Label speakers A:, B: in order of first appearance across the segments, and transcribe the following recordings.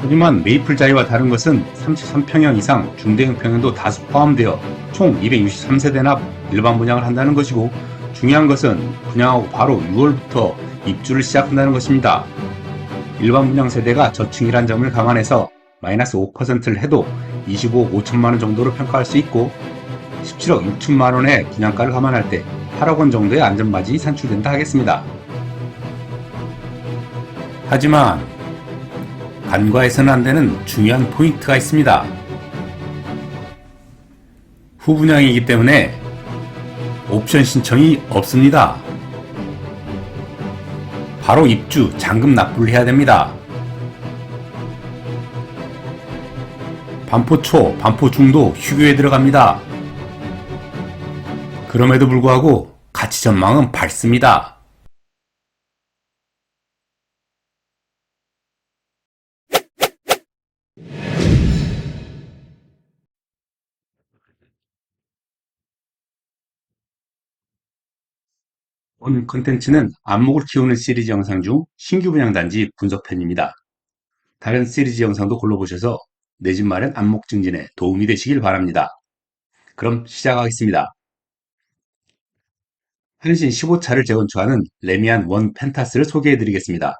A: 하지만 메이플자이와 다른 것은 33평형 이상 중대형 평형도 다수 포함되어 총 263세대 납 일반 분양을 한다는 것이고, 중요한 것은 분양하고 바로 6월부터 입주를 시작한다는 것입니다. 일반 분양 세대가 저층이란 점을 감안해서 마이너스 5%를 해도 25억 5천만원 정도로 평가할 수 있고, 17억 6천만원의 분양가를 감안할 때 8억 원 정도의 안전마진이 산출된다 하겠습니다. 하지만 간과해서는 안 되는 중요한 포인트가 있습니다. 후분양이기 때문에 옵션 신청이 없습니다. 바로 입주, 잔금 납부를 해야 됩니다. 반포초, 반포중도 휴교에 들어갑니다. 그럼에도 불구하고 가치 전망은 밝습니다. 오늘 컨텐츠는 안목을 키우는 시리즈 영상 중 신규 분양단지 분석편입니다. 다른 시리즈 영상도 골라보셔서 내 집 마련 안목 증진에 도움이 되시길 바랍니다. 그럼 시작하겠습니다. 한신 15차를 재건축하는 레미안 원 펜타스를 소개해드리겠습니다.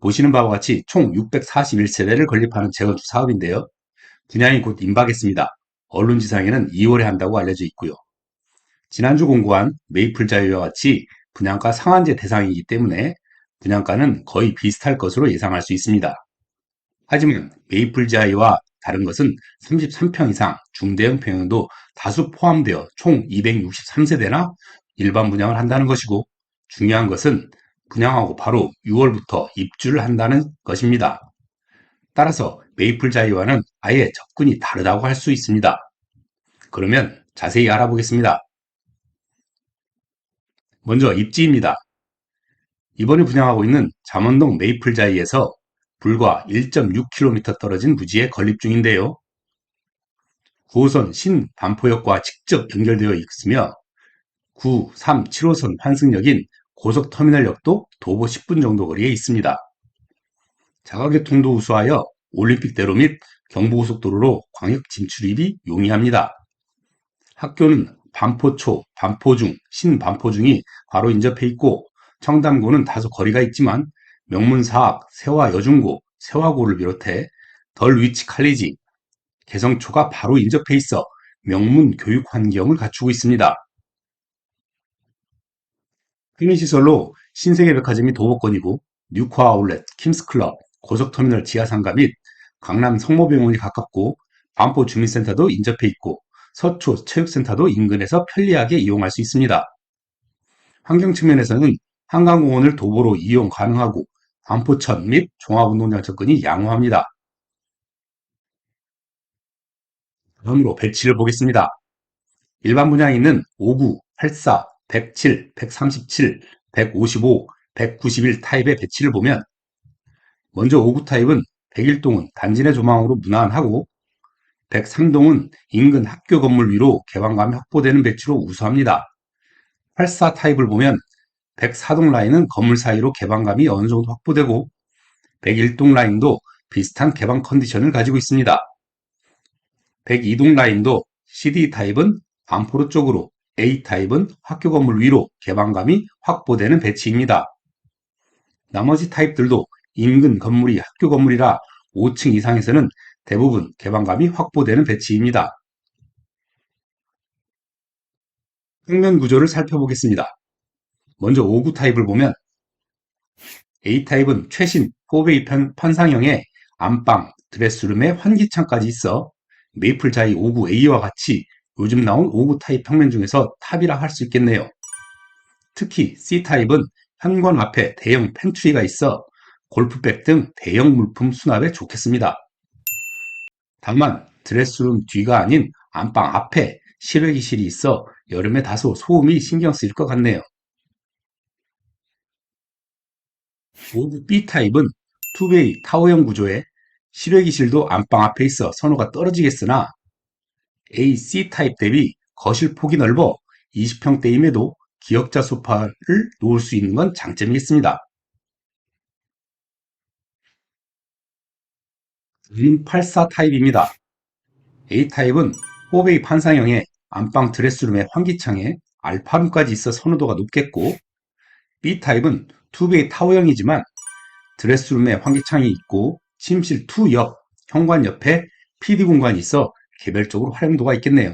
A: 보시는 바와 같이 총 641세대를 건립하는 재건축 사업인데요. 분양이 곧 임박했습니다. 언론지상에는 2월에 한다고 알려져 있고요. 지난주 공고한 메이플자이와 같이 분양가 상한제 대상이기 때문에 분양가는 거의 비슷할 것으로 예상할 수 있습니다. 하지만 메이플자이와 다른 것은 33평 이상 중대형 평형도 다수 포함되어 총 263세대나 일반 분양을 한다는 것이고, 중요한 것은 분양하고 바로 6월부터 입주를 한다는 것입니다. 따라서 메이플자이와는 아예 접근이 다르다고 할 수 있습니다. 그러면 자세히 알아보겠습니다. 먼저 입지입니다. 이번에 분양하고 있는 잠원동 메이플자이에서 불과 1.6km 떨어진 부지에 건립 중인데요. 9호선 신반포역과 직접 연결되어 있으며 9, 3, 7호선 환승역인 고속터미널역도 도보 10분 정도 거리에 있습니다. 자가교통도 우수하여 올림픽대로 및 경부고속도로로 광역 진출입이 용이합니다. 학교는 반포초, 반포중, 신반포중이 바로 인접해 있고, 청담고는 다소 거리가 있지만 명문사학, 세화여중고, 세화고를 비롯해 덜위치 칼리지, 개성초가 바로 인접해 있어 명문 교육 환경을 갖추고 있습니다. 편의시설로 신세계백화점이 도보권이고, 뉴코 아울렛, 킴스클럽, 고속터미널 지하상가 및 강남 성모병원이 가깝고, 반포 주민센터도 인접해 있고, 서초 체육센터도 인근에서 편리하게 이용할 수 있습니다. 환경 측면에서는 한강공원을 도보로 이용 가능하고, 반포천 및 종합운동장 접근이 양호합니다. 다음으로 배치를 보겠습니다. 일반 분양에 있는 59, 84, 107, 137, 155, 191 타입의 배치를 보면, 먼저 59 타입은 101동은 단지 내 조망으로 무난하고, 103동은 인근 학교 건물 위로 개방감이 확보되는 배치로 우수합니다. 84 타입을 보면 104동 라인은 건물 사이로 개방감이 어느 정도 확보되고, 101동 라인도 비슷한 개방 컨디션을 가지고 있습니다. 102동 라인도 CD 타입은 반포로 쪽으로, A 타입은 학교 건물 위로 개방감이 확보되는 배치입니다. 나머지 타입들도 인근 건물이 학교 건물이라 5층 이상에서는 대부분 개방감이 확보되는 배치입니다. 평면 구조를 살펴보겠습니다. 먼저 59 타입을 보면 A 타입은 최신 4베이 편상형의 안방, 드레스룸에 환기창까지 있어 메이플자이 59A와 같이 요즘 나온 59 타입 평면 중에서 탑이라 할 수 있겠네요. 특히 C 타입은 현관 앞에 대형 팬트리가 있어 골프백 등 대형 물품 수납에 좋겠습니다. 다만 드레스룸 뒤가 아닌 안방 앞에 실외기실이 있어 여름에 다소 소음이 신경 쓰일 것 같네요. 59 B타입은 투베이 타워형 구조에 실외기실도 안방 앞에 있어 선호가 떨어지겠으나, A, C타입 대비 거실 폭이 넓어 20평대임에도 기역자 소파를 놓을 수 있는 건 장점이 있습니다. 84 타입입니다. A타입은 포베이 판상형에 안방 드레스룸의 환기창에 알파룸까지 있어 선호도가 높겠고, B타입은 투베이 타워형이지만 드레스룸에 환기창이 있고 침실 2 옆, 현관 옆에 PD 공간이 있어 개별적으로 활용도가 있겠네요.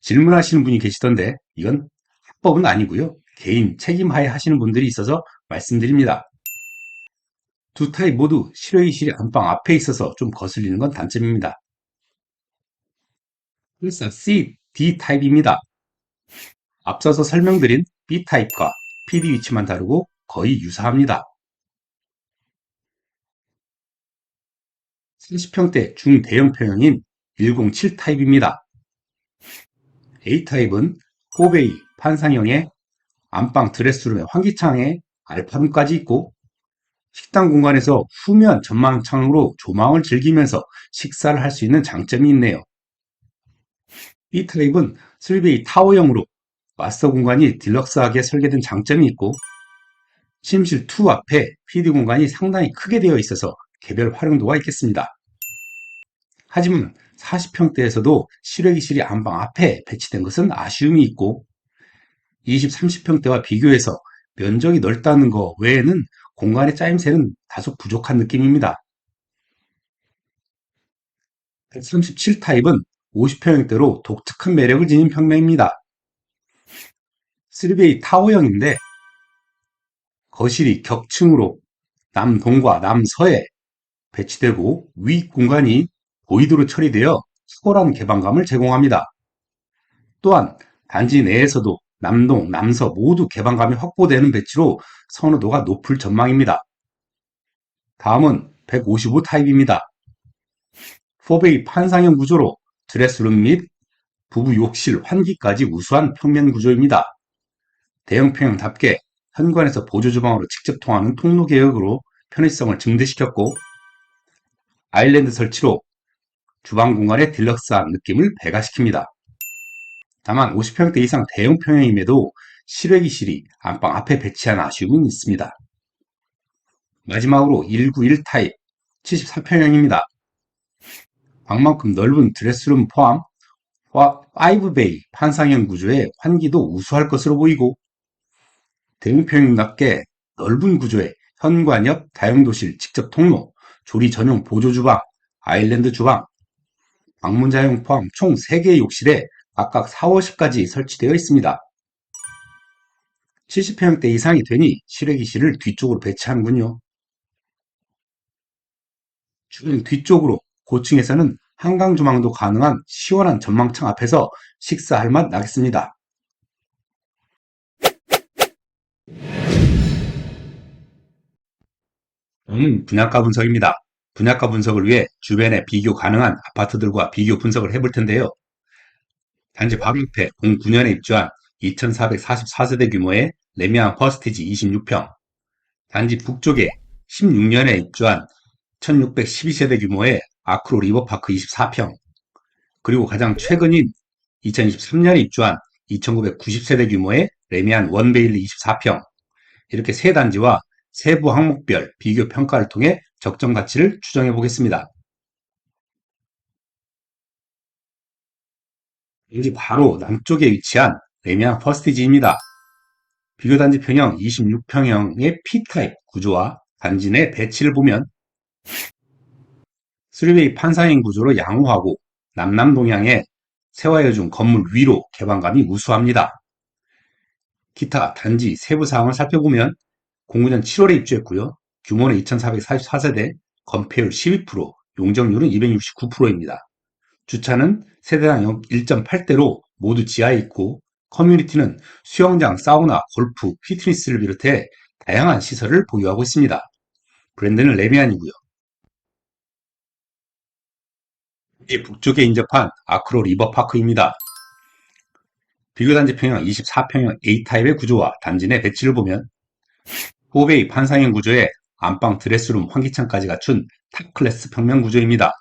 A: 질문하시는 분이 계시던데 이건 합법은 아니고요. 개인 책임하에 하시는 분들이 있어서 말씀드립니다. 두 타입 모두 실외기실이 안방 앞에 있어서 좀 거슬리는 건 단점입니다. 그래서 C, D 타입입니다. 앞서서 설명드린 B 타입과 PD 위치만 다르고 거의 유사합니다. 30평대 중대형 평형인 107 타입입니다. A 타입은 포베이 판상형에 안방 드레스룸의 환기창에 알파룸까지 있고 식당 공간에서 후면 전망창으로 조망을 즐기면서 식사를 할 수 있는 장점이 있네요. B 타입은 3베이 타워형으로 마스터 공간이 딜럭스하게 설계된 장점이 있고 침실 2 앞에 PD 공간이 상당히 크게 되어 있어서 개별 활용도가 있겠습니다. 하지만 40평대에서도 실외기실이 안방 앞에 배치된 것은 아쉬움이 있고 20, 30평대와 비교해서 면적이 넓다는 것 외에는 공간의 짜임새는 다소 부족한 느낌입니다. 137 타입은 50평형대로 독특한 매력을 지닌 평면입니다. 3베이 타워형인데 거실이 격층으로 남동과 남서에 배치되고 위 공간이 보이드로 처리되어 탁월한 개방감을 제공합니다. 또한 단지 내에서도 남동, 남서 모두 개방감이 확보되는 배치로 선호도가 높을 전망입니다. 다음은 155 타입입니다. 4베이 판상형 구조로 드레스룸 및 부부 욕실, 환기까지 우수한 평면 구조입니다. 대형 평형답게 현관에서 보조 주방으로 직접 통하는 통로 계획으로 편의성을 증대시켰고 아일랜드 설치로 주방 공간의 딜럭스한 느낌을 배가시킵니다. 다만 50평대 이상 대형 평형임에도 실외기실이 안방 앞에 배치한 아쉬움은 있습니다. 마지막으로 191 타입 74평형입니다. 방만큼 넓은 드레스룸 포함 5베이 판상형 구조의 환기도 우수할 것으로 보이고 대형평형답게 넓은 구조의 현관 옆 다용도실 직접 통로, 조리 전용 보조 주방, 아일랜드 주방, 방문자용 포함 총 3개의 욕실에 각각 4, 50까지 설치되어 있습니다. 70평대 이상이 되니 실외기실을 뒤쪽으로 배치하는군요. 주변 뒤쪽으로 고층에서는 한강 조망도 가능한 시원한 전망창 앞에서 식사할 맛 나겠습니다. 분양가 분석입니다. 분양가 분석을 위해 주변에 비교 가능한 아파트들과 비교 분석을 해볼 텐데요. 단지 바로 옆에 09년에 입주한 2444세대 규모의 레미안 퍼스티지 26평, 단지 북쪽에 16년에 입주한 1612세대 규모의 아크로 리버파크 24평, 그리고 가장 최근인 2023년에 입주한 2990세대 규모의 레미안 원베일리 24평, 이렇게 세 단지와 세부 항목별 비교 평가를 통해 적정 가치를 추정해 보겠습니다. 여기 바로 남쪽에 위치한 레미안 퍼스티지입니다. 비교단지 평형 26평형의 P타입 구조와 단지 내 배치를 보면 3베이 판상형 구조로 양호하고 남남동향의 세화여중 건물 위로 개방감이 우수합니다. 기타 단지 세부 사항을 살펴보면 09년 7월에 입주했고요. 규모는 2444세대, 건폐율 12%, 용적률은 269%입니다. 주차는 세대당 1.8대로 모두 지하에 있고 커뮤니티는 수영장, 사우나, 골프, 피트니스를 비롯해 다양한 시설을 보유하고 있습니다. 브랜드는 레미안이고요. 이 북쪽에 인접한 아크로 리버파크입니다. 비교단지 평형 24평형 A타입의 구조와 단지 내 배치를 보면 4베이 판상형 구조에 안방 드레스룸 환기창까지 갖춘 탑클래스 평면 구조입니다.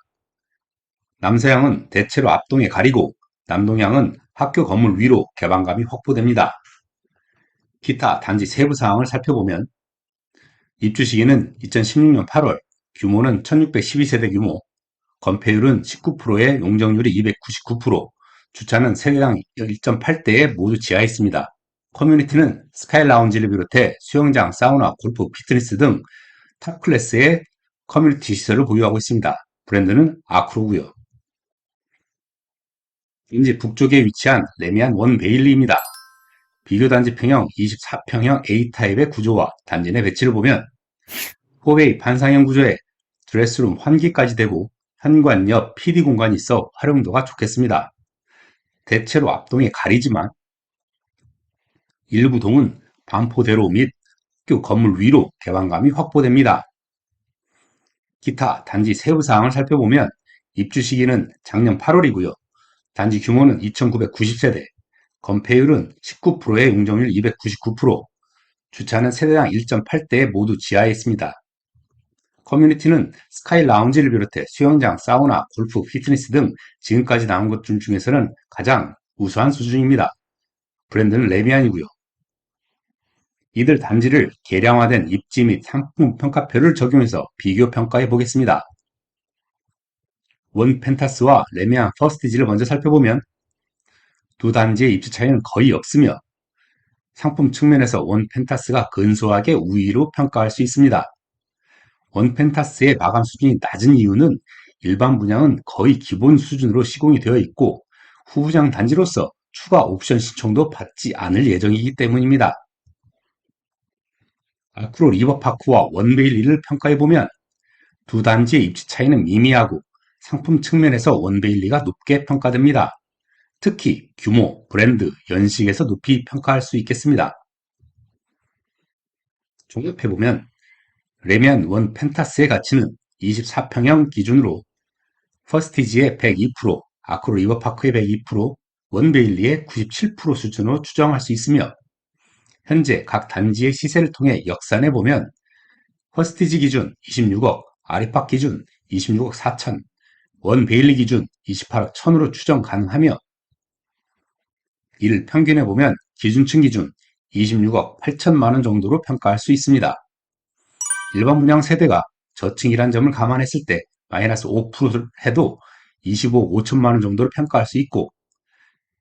A: 남서향은 대체로 앞동에 가리고 남동향은 학교 건물 위로 개방감이 확보됩니다. 기타 단지 세부 사항을 살펴보면 입주 시기는 2016년 8월, 규모는 1612세대 규모, 건폐율은 19%에 용적률이 299%, 주차는 세대당 1.8대에 모두 지하에 있습니다. 커뮤니티는 스카이 라운지를 비롯해 수영장, 사우나, 골프, 피트니스 등 탑 클래스의 커뮤니티 시설을 보유하고 있습니다. 브랜드는 아크로고요. 인지 북쪽에 위치한 레미안 원 베일리입니다. 비교단지 평형 24평형 A타입의 구조와 단지 내 배치를 보면 호베이 반상형 구조에 드레스룸 환기까지 되고 현관 옆 PD 공간이 있어 활용도가 좋겠습니다. 대체로 앞동에 가리지만 일부 동은 반포대로 및 학교 건물 위로 개방감이 확보됩니다. 기타 단지 세부 사항을 살펴보면 입주 시기는 작년 8월이고요. 단지 규모는 2,990세대, 건폐율은 19%에 용적률 299%, 주차는 세대당 1.8대에 모두 지하에 있습니다. 커뮤니티는 스카이 라운지를 비롯해 수영장, 사우나, 골프, 피트니스 등 지금까지 나온 것 중에서는 가장 우수한 수준입니다. 브랜드는 레미안이고요. 이들 단지를 개량화된 입지 및 상품 평가표를 적용해서 비교 평가해 보겠습니다. 원 펜타스와 레미안 퍼스티지를 먼저 살펴보면 두 단지의 입지 차이는 거의 없으며 상품 측면에서 원 펜타스가 근소하게 우위로 평가할 수 있습니다. 원 펜타스의 마감 수준이 낮은 이유는 일반 분양은 거의 기본 수준으로 시공이 되어 있고 후분양 단지로서 추가 옵션 신청도 받지 않을 예정이기 때문입니다. 아크로 리버파크와 원베일리를 평가해보면 두 단지의 입지 차이는 미미하고 상품 측면에서 원베일리가 높게 평가됩니다. 특히 규모, 브랜드, 연식에서 높이 평가할 수 있겠습니다. 종합해보면 레미안 원 펜타스의 가치는 24평형 기준으로 퍼스티지의 102%, 아크로 리버파크의 102%, 원베일리의 97% 수준으로 추정할 수 있으며 현재 각 단지의 시세를 통해 역산해보면 퍼스티지 기준 26억, 아리팍 기준 26억 4천, 원베일리 기준 28억 1천으로 추정 가능하며 이를 평균해보면 기준층 기준 26억 8천만원 정도로 평가할 수 있습니다. 일반 분양 세대가 저층이란 점을 감안했을 때 마이너스 5%를 해도 25억 5천만원 정도로 평가할 수 있고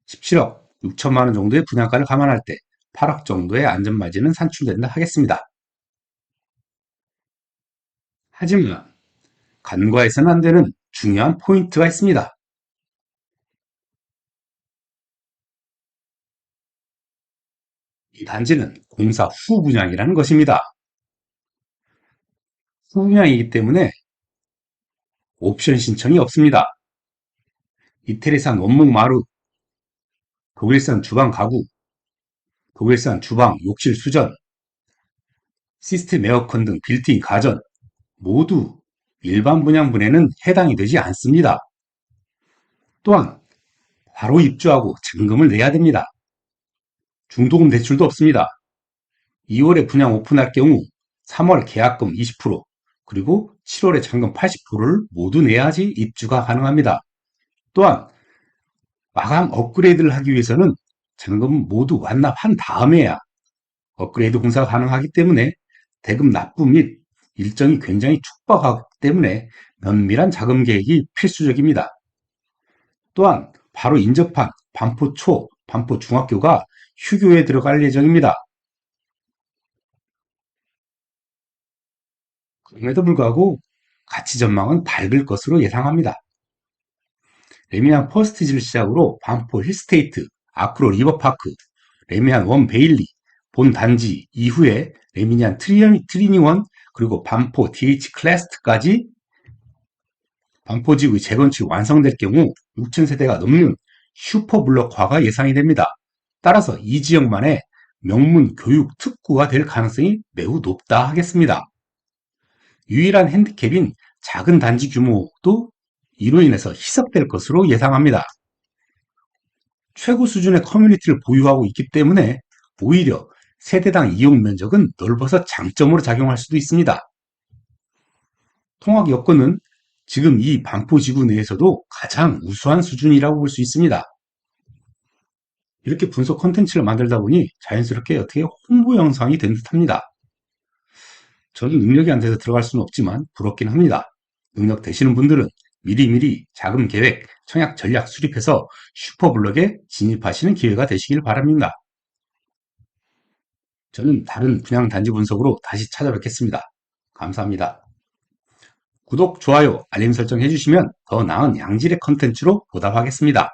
A: 17억 6천만원 정도의 분양가를 감안할 때 8억 정도의 안전마진은 산출된다 하겠습니다. 하지만 간과해서는 안 되는 중요한 포인트가 있습니다. 이 단지는 공사 후 분양이라는 것입니다. 후 분양이기 때문에 옵션 신청이 없습니다. 이태리산 원목 마루, 독일산 주방 가구, 독일산 주방 욕실 수전, 시스템 에어컨 등 빌트인 가전 모두 일반 분양분에는 해당이 되지 않습니다. 또한 바로 입주하고 잔금을 내야 됩니다. 중도금 대출도 없습니다. 2월에 분양 오픈할 경우 3월 계약금 20%, 그리고 7월에 잔금 80%를 모두 내야지 입주가 가능합니다. 또한 마감 업그레이드를 하기 위해서는 잔금은 모두 완납한 다음에야 업그레이드 공사가 가능하기 때문에 대금 납부 및 일정이 굉장히 촉박하기 때문에 면밀한 자금 계획이 필수적입니다. 또한 바로 인접한 반포초, 반포중학교가 휴교에 들어갈 예정입니다. 그럼에도 불구하고 가치 전망은 밝을 것으로 예상합니다. 레미안 퍼스티지를 시작으로 반포 힐스테이트, 아크로 리버파크, 레미안 원 베일리, 본 단지 이후에 레미안 트리니원, 그리고 반포 DH 클래스트까지 반포지구 재건축이 완성될 경우 6,000세대가 넘는 슈퍼블럭화가 예상이 됩니다. 따라서 이 지역만의 명문 교육 특구가 될 가능성이 매우 높다 하겠습니다. 유일한 핸디캡인 작은 단지 규모도 이로 인해서 희석될 것으로 예상합니다. 최고 수준의 커뮤니티를 보유하고 있기 때문에 오히려 세대당 이용 면적은 넓어서 장점으로 작용할 수도 있습니다. 통학 여건은 지금 이 반포지구 내에서도 가장 우수한 수준이라고 볼 수 있습니다. 이렇게 분석 콘텐츠를 만들다 보니 자연스럽게 어떻게 홍보 영상이 된 듯합니다. 저는 능력이 안 돼서 들어갈 수는 없지만 부럽긴 합니다. 능력 되시는 분들은 미리미리 자금 계획, 청약 전략 수립해서 슈퍼블럭에 진입하시는 기회가 되시길 바랍니다. 저는 다른 분양 단지 분석으로 다시 찾아뵙겠습니다. 감사합니다. 구독, 좋아요, 알림 설정 해주시면 더 나은 양질의 컨텐츠로 보답하겠습니다.